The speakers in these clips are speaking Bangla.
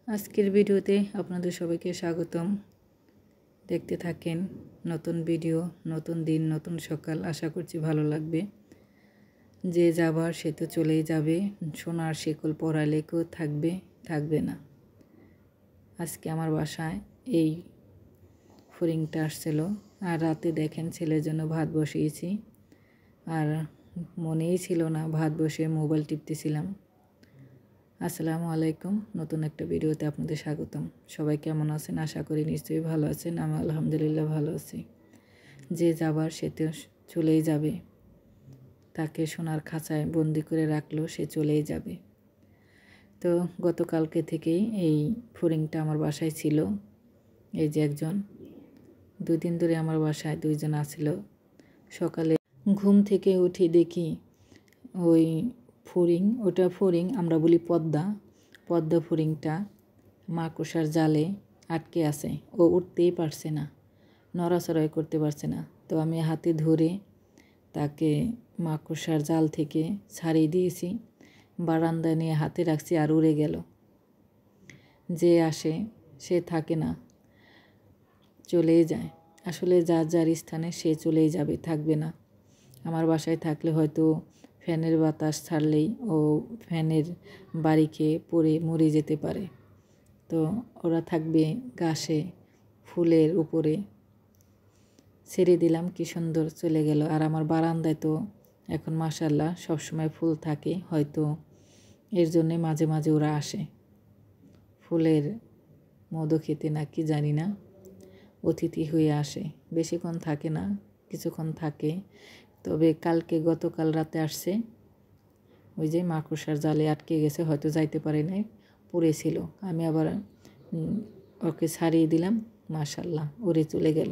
আজকের ভিডিওতে আপনাদের সবাইকে স্বাগতম। দেখতে থাকেন নতুন ভিডিও, নতুন দিন, নতুন সকাল। আশা করছি ভালো লাগবে। যে যাবার সে তো চলেই যাবে, সোনার শিকল পরালে কেউ থাকবে না। আজকে আমার বাসায় এই ফড়িংটা আসছিল, আর রাতে দেখেন ছেলের জন্য ভাত বসিয়েছি, আর মনেই ছিল না, ভাত বসিয়ে মোবাইল টিপতেছিলাম। আসসালামু আলাইকুম, নতুন একটা ভিডিওতে আপনাদের স্বাগতম। সবাই কেমন আছেন? আশা করি নিশ্চয়ই ভালো আছেন। আমি আলহামদুলিল্লাহ ভালো আছি। যে যাবার সে তো চলেই যাবে, তাকে সোনার খাঁচায় বন্দি করে রাখলো, সে চলেই যাবে। তো গতকালকে থেকেই এই ফড়িংটা আমার বাসায় ছিল। এই যে একজন, 2 দিন ধরে আমার বাসায় 2 জন আসছিল। সকালে ঘুম থেকে উঠে দেখি ওই ফড়িং, ওটা ফড়িং আমরা বলি পদ্মা ফড়িংটা মাকড়সার জালে আটকে আছে। ও উঠতেই পারছে না, নড়াচড়াই করতে পারছে না। তো আমি হাতে ধরে তাকে মাকড়সার জাল থেকে ছাড়িয়ে দিয়েছি, বারান্দায় নিয়ে হাতে রাখছি, আর উড়ে গেল। যে আসে সে থাকে না, চলেই যায়। আসলে যার স্থানে সে চলেই যাবে, থাকবে না। আমার বাসায় থাকলে হয়তো ফ্যানের বাতাস ছাড়লেই ও ফ্যানের বাড়ি খেয়ে পড়ে মরে যেতে পারে। তো ওরা থাকবে গাছে, ফুলের উপরে। ছেড়ে দিলাম, কি সুন্দর চলে গেল। আর আমার বারান্দায় তো এখন মাশাআল্লাহ সবসময় ফুল থাকে, হয়তো এর জন্যে মাঝে মাঝে ওরা আসে ফুলের মধু খেতে, না কি জানি না, অতিথি হয়ে আসে। বেশিক্ষণ থাকে না, কিছুক্ষণ থাকে। তবে গতকাল রাতে আসছে, ওই যে মাকড়সার জালে আটকে গেছে, হয়তো যাইতে পারে নাই, পড়েছিল। আমি আবার ওকে ছাড়িয়ে দিলাম, মাশাআল্লাহ উড়ে চলে গেল।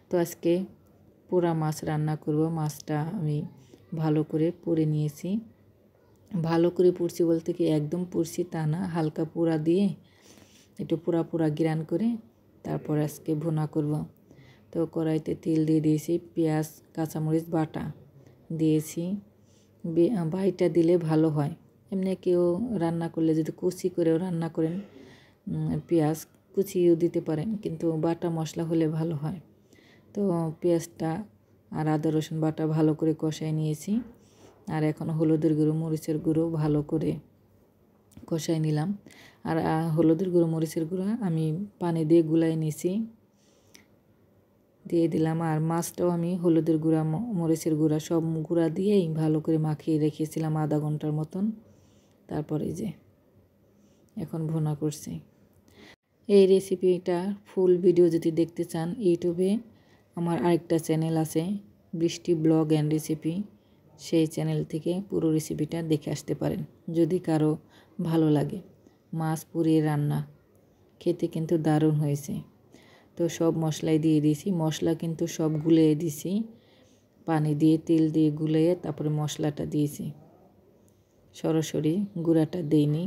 তো আজকে পোড়া মাছ রান্না করব। মাছটা আমি ভালো করে পুড়ে নিয়েছি। ভালো করে পুড়ছি বলতে কি একদম পুড়ছি তা না, হালকা পোড়া দিয়ে একটু পোড়া গ্রান করে তারপর আজকে ভুনা করব। তো কড়াইতে তেল দিয়ে দিয়েছি, পেঁয়াজ কাঁচামরিচ বাটা দিয়েছি। বাইটা দিলে ভালো হয়। এমনি কেউ রান্না করলে যদি কুচি করেও রান্না করেন, পেঁয়াজ কুচিও দিতে পারেন, কিন্তু বাটা মশলা হলে ভালো হয়। তো পেঁয়াজটা আর আদা রসুন বাটা ভালো করে কষাই নিয়েছি। আর এখন হলুদের গুঁড়ো মরিচের গুঁড়ো ভালো করে কষাই নিলাম। আর হলুদের গুঁড়ো মরিচের গুঁড়ো আমি পানি দিয়ে গুলাই নিয়েছি, দিয়ে দিলাম। আর মাছটাও আমি হলুদের গুঁড়া মরিচের গুঁড়া সব গুঁড়া দিয়েই ভালো করে মাখিয়ে রেখেছিলাম আধা ঘন্টার মতন। তারপরে যে এখন ভুনা করছি। এই রেসিপিটা ফুল ভিডিও যদি দেখতে চান, ইউটিউবে আমার আরেকটা চ্যানেল আছে, বৃষ্টি ব্লগ অ্যান্ড রেসিপি। সেই চ্যানেল থেকে পুরো রেসিপিটা দেখে আসতে পারেন যদি কারো ভালো লাগে। মাছ পুড়িয়ে রান্না খেতে কিন্তু দারুণ হয়েছে। তো সব মশলাই দিয়ে দিয়েছি, মশলা কিন্তু সব গুলিয়ে দিয়েছি, পানি দিয়ে তেল দিয়ে গুলিয়ে তারপরে মশলাটা দিয়েছি, সরাসরি গুঁড়াটা দিইনি।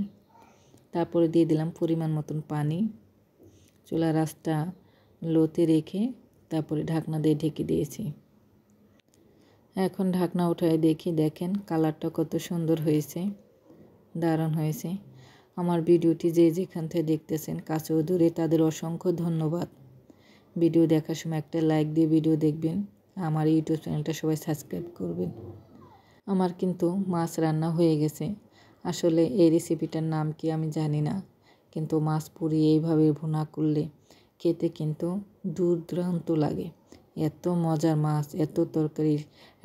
তারপরে দিয়ে দিলাম পরিমাণ মতন পানি। চুলার আঁচটা লোতে রেখে তারপরে ঢাকনা দিয়ে ঢেকে দিয়েছি। এখন ঢাকনা উঠায় দেখেন কালারটা কত সুন্দর হয়েছে, দারুণ হয়েছে। আমার ভিডিওটি যে যেখান থেকে দেখতেছেন কাছে ও দূরে, তাদের অসংখ্য ধন্যবাদ। ভিডিও দেখার সময় একটা লাইক দিয়ে ভিডিও দেখবেন। আমার ইউটিউব চ্যানেলটা সবাই সাবস্ক্রাইব করবেন। আমার কিন্তু মাছ রান্না হয়ে গেছে। আসলে এই রেসিপিটার নাম কি আমি জানি না, কিন্তু মাছ পুড়িয়ে এইভাবে ভুনা করলে খেতে কিন্তু দুর্দান্ত লাগে। এত মজার মাছ, এত তরকারি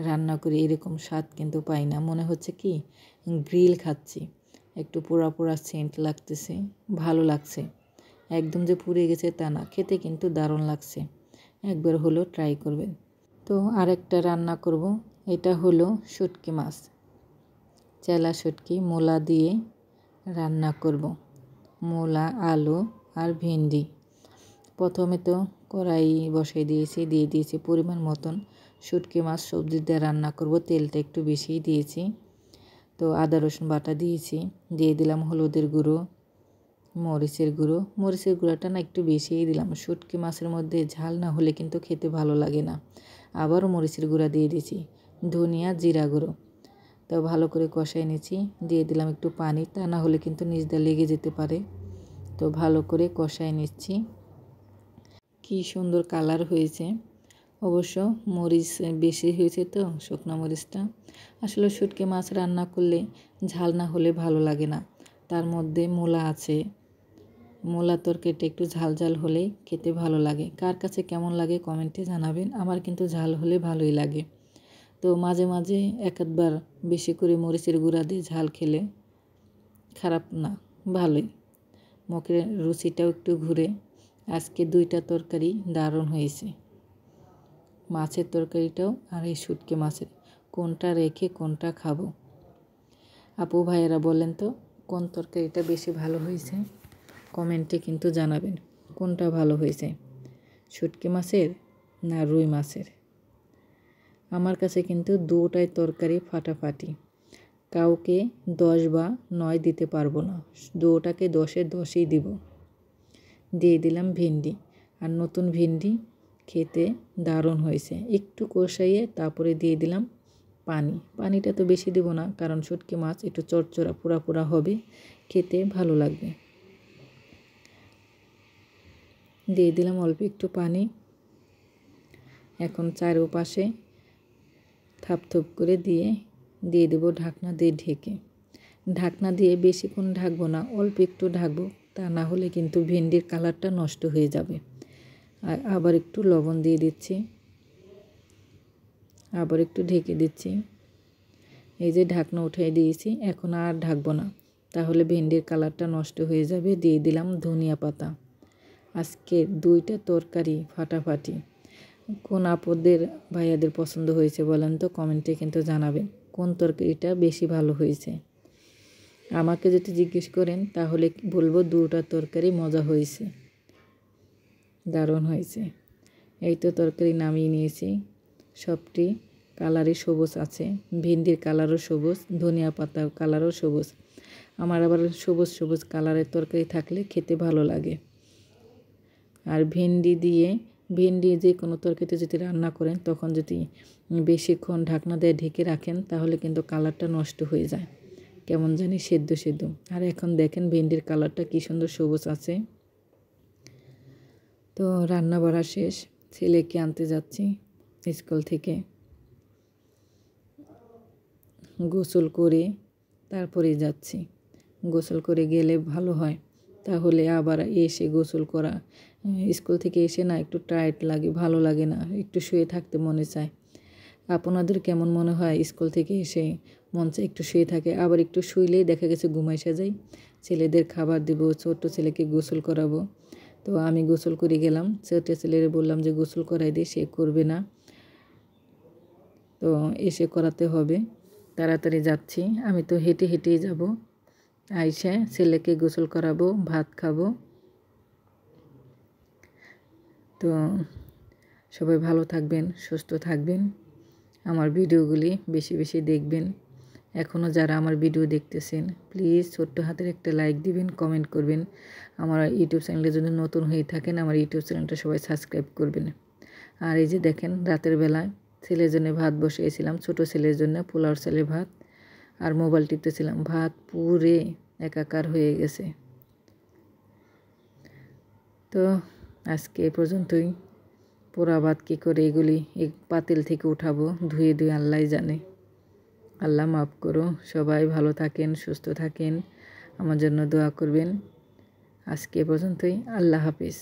রান্না করে এরকম স্বাদ কিন্তু পাই না। মনে হচ্ছে কি গ্রিল খাচ্ছি, একটু পোড়া সেন্ট লাগতেছে, ভালো লাগছে। একদম যে পুড়ে গেছে তা না, খেতে কিন্তু দারুণ লাগছে। একবার হলেও ট্রাই করবেন। তো আরেকটা রান্না করব, এটা হলো শুটকি মাছ, চেলা শুটকি মূলা দিয়ে রান্না করব। মূলা, আলু আর ভেন্ডি। প্রথমে তো কড়াই বসাই দিয়ে দিয়েছি পরিমাণ মতন শুটকি মাছ সবজি দিয়ে রান্না করব। তেলটা একটু বেশিই দিয়েছি। তো আদা রসুন বাটা দিয়েছি, দিয়ে দিলাম হলুদের গুঁড়ো, মরিচের গুঁড়োটা না একটু বেশিই দিলাম। শুটকি মাছের মধ্যে ঝাল না হলে কিন্তু খেতে ভালো লাগে না। আবারও মরিচের গুঁড়া দিয়ে দিয়েছি, ধনিয়া জিরা গুঁড়ো। তো ভালো করে কষাই নিয়েছি, দিয়ে দিলাম একটু পানি, তা না হলে কিন্তু নিচ দিয়ে লেগে যেতে পারে। তো ভালো করে কষায় নিচ্ছি। কি সুন্দর কালার হয়েছে। অবশ্য মরিচ বেশি হয়েছে তো, শুকনো মরিচটা। আসলে শুটকি মাছ রান্না করলে ঝাল না হলে ভালো লাগে না। তার মধ্যে মূলা আছে, মূলা তরকারিটা একটু ঝাল ঝাল হলেই খেতে ভালো লাগে। কার কাছে কেমন লাগে কমেন্টে জানাবেন। আমার কিন্তু ঝাল হলে ভালোই লাগে। তো মাঝে মাঝে এক আধবার বেশি করে মরিচের গুঁড়া দিয়ে ঝাল খেলে খারাপ না, ভালোই। মুখের রুচিটাও একটু ঘুরে। আজকে 2টা তরকারি দারুণ হয়েছে, মাছের তরকারিটাও আর এই শুটকি মাছের। কোনটা রেখে কোনটা খাবো? আপু ভাইয়েরা বলেন তো কোন তরকারিটা বেশি ভালো হয়েছে? কমেন্টে কিন্তু জানাবেন কোনটা ভালো হয়েছে, শুটকি মাছের না রুই মাছের। আমার কাছে কিন্তু 2টাই তরকারি ফাটাফাটি। কাউকে 10 বা 9 দিতে পারবো না, 2টাকে 10-এর 10ই দিব। দিয়ে দিলাম ভিন্ডি, আর নতুন ভিন্ডি খেতে দারুণ হয়েছে। একটু কষাইয়ে তারপরে দিয়ে দিলাম পানি। পানিটা তো বেশি দেব না, কারণ শুটকি মাছ একটু চড়চড়া পুরা পুরা হবে, খেতে ভালো লাগবে। দিয়ে দিলাম অল্প একটু পানি। এখন চারপাশে থাপথুপ করে দিয়ে দেবো ঢাকনা দিয়ে ঢেকে। ঢাকনা দিয়ে বেশিক্ষণ ঢাকবো না, অল্প একটু ঢাকবো, তা না হলে কিন্তু ভেন্ডির কালারটা নষ্ট হয়ে যাবে। আর আবার একটু লবণ দিয়ে দিচ্ছি, আবার একটু ঢেকে দিচ্ছি। এই যে ঢাকনা উঠিয়ে দিয়েছি, এখন আর ঢাকবো না, তাহলে ভেন্ডির কালারটা নষ্ট হয়ে যাবে। দিয়ে দিলাম ধনিয়া পাতা। আজকে 2টা তরকারি ফাটাফাটি। কোন আপুদের ভাইয়াদের পছন্দ হয়েছে বলেন তো কমেন্টে কিন্তু জানাবেন কোন তরকারিটা বেশি ভালো হয়েছে। আমাকে যদি জিজ্ঞেস করেন তাহলে বলবো 2টা তরকারি মজা হয়েছে, দারুণ হয়েছে। এই তো তরকারি নামিয়ে নিয়েছি। সবটি কালারই সবুজ আছে, ভেন্ডির কালারও সবুজ, ধনিয়া পাতার কালারও সবুজ। আমার আবার সবুজ সবুজ কালারের তরকারি থাকলে খেতে ভালো লাগে। আর ভেন্ডি যে কোনো তরকারিতে যদি রান্না করেন তখন যদি বেশিক্ষণ ঢাকনা দিয়ে ঢেকে রাখেন তাহলে কিন্তু কালারটা নষ্ট হয়ে যায়, কেমন জানি সেদ্ধ সেদ্ধ। আর এখন দেখেন ভেন্ডির কালারটা কী সুন্দর সবুজ আছে। তো রান্না বাড়া শেষ, ছেলেকে আনতে যাচ্ছি স্কুল থেকে। গোসল করে তারপরে যাচ্ছি। গোসল করে গেলে ভালো হয়, তাহলে আবার এসে গোসল করা, স্কুল থেকে এসে না একটু টায়ার্ড লাগে, ভালো লাগে না, একটু শুয়ে থাকতে মনে চায়। আপনাদের কেমন মনে হয়? স্কুল থেকে এসে মন চায় একটু শুয়ে থাকে, আবার একটু শুইলেই দেখা গেছে ঘুমাইসা যায়। ছেলেদের খাবার দেব, ছোট্ট ছেলেকে গোসল করাবো। তো আমি গোসল করে গেলাম, ছোট ছেলেরে বললাম যে গোসল করাই দে, সে করবে না, তো এসে করাতে হবে। তাড়াতাড়ি যাচ্ছি, আমি তো হেঁটে হেঁটেই যাব। আইসা ছেলেকে গোসল করাবো, ভাত খাবো। তো সবাই ভালো থাকবেন, সুস্থ থাকবেন। আমার ভিডিওগুলি বেশি বেশি দেখবেন। এখনও যারা আমার ভিডিও দেখতেছেন প্লিজ ছোট্ট হাতের একটা লাইক দিবেন, কমেন্ট করবেন। আমার ইউটিউব চ্যানেলে যদি নতুন হয়ে থাকেন আমার ইউটিউব চ্যানেলটা সবাই সাবস্ক্রাইব করবেন। আর এই যে দেখেন রাতের বেলায় ছেলের জন্য ভাত বসিয়েছিলাম, ছোট ছেলের জন্য পোলাও চালের ভাত, আর মোবাইল টিপতেছিলাম, ভাত পুরে একাকার হয়ে গেছে। তো আজকে এ পর্যন্তই। পোড়া ভাত কী করে এগুলি এই পাতিল থেকে উঠাবো, ধুয়ে ধুয়ে আল্লাহই জানে। আল্লাহ মাফ করো। সবাই ভালো থাকেন, সুস্থ থাকেন, আমার জন্য দোয়া করবেন। আজকে এ পর্যন্তই। আল্লাহ হাফিজ।